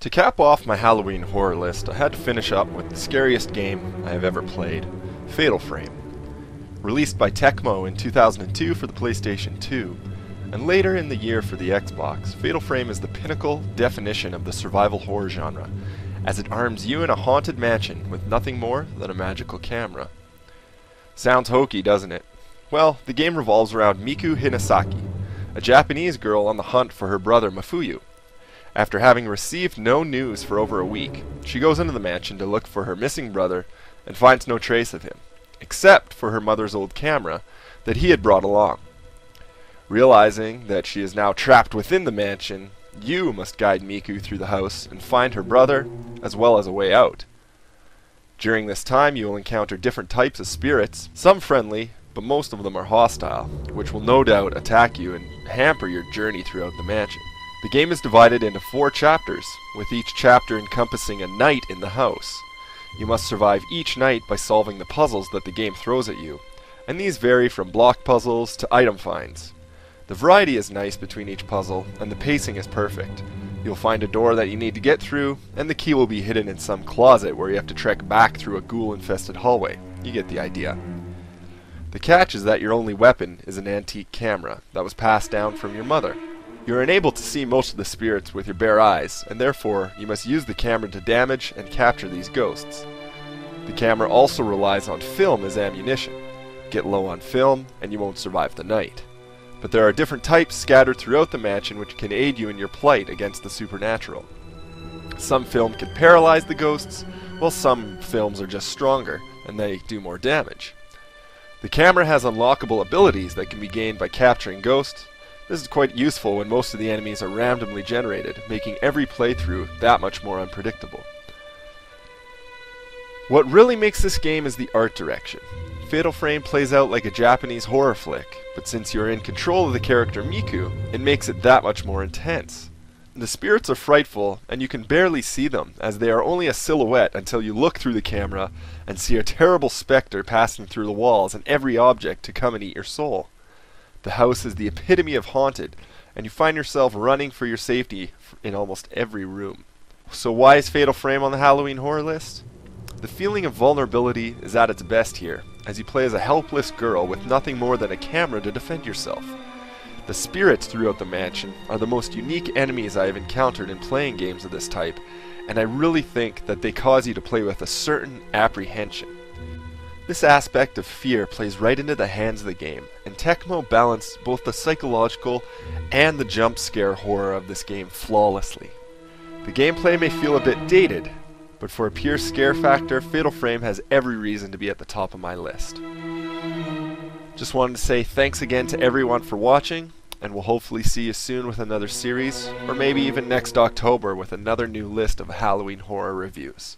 To cap off my Halloween horror list, I had to finish up with the scariest game I have ever played, Fatal Frame. Released by Tecmo in 2002 for the PlayStation 2, and later in the year for the Xbox, Fatal Frame is the pinnacle definition of the survival horror genre, as it arms you in a haunted mansion with nothing more than a magical camera. Sounds hokey, doesn't it? Well, the game revolves around Miku Hinasaki, a Japanese girl on the hunt for her brother Mafuyu. After having received no news for over a week, she goes into the mansion to look for her missing brother and finds no trace of him, except for her mother's old camera that he had brought along. Realizing that she is now trapped within the mansion, you must guide Miku through the house and find her brother, as well as a way out. During this time, you will encounter different types of spirits, some friendly, but most of them are hostile, which will no doubt attack you and hamper your journey throughout the mansion. The game is divided into 4 chapters, with each chapter encompassing a night in the house. You must survive each night by solving the puzzles that the game throws at you, and these vary from block puzzles to item finds. The variety is nice between each puzzle, and the pacing is perfect. You'll find a door that you need to get through, and the key will be hidden in some closet where you have to trek back through a ghoul-infested hallway. You get the idea. The catch is that your only weapon is an antique camera that was passed down from your mother. You are unable to see most of the spirits with your bare eyes, and therefore you must use the camera to damage and capture these ghosts. The camera also relies on film as ammunition. Get low on film, and you won't survive the night. But there are different types scattered throughout the mansion which can aid you in your plight against the supernatural. Some film can paralyze the ghosts, while some films are just stronger, and they do more damage. The camera has unlockable abilities that can be gained by capturing ghosts. This is quite useful when most of the enemies are randomly generated, making every playthrough that much more unpredictable. What really makes this game is the art direction. Fatal Frame plays out like a Japanese horror flick, but since you're in control of the character Miku, it makes it that much more intense. The spirits are frightful, and you can barely see them, as they are only a silhouette until you look through the camera and see a terrible specter passing through the walls and every object to come and eat your soul. The house is the epitome of haunted, and you find yourself running for your safety in almost every room. So why is Fatal Frame on the Halloween horror list? The feeling of vulnerability is at its best here, as you play as a helpless girl with nothing more than a camera to defend yourself. The spirits throughout the mansion are the most unique enemies I have encountered in playing games of this type, and I really think that they cause you to play with a certain apprehension. This aspect of fear plays right into the hands of the game, and Tecmo balanced both the psychological and the jump scare horror of this game flawlessly. The gameplay may feel a bit dated, but for a pure scare factor, Fatal Frame has every reason to be at the top of my list. Just wanted to say thanks again to everyone for watching, and we'll hopefully see you soon with another series, or maybe even next October with another new list of Halloween horror reviews.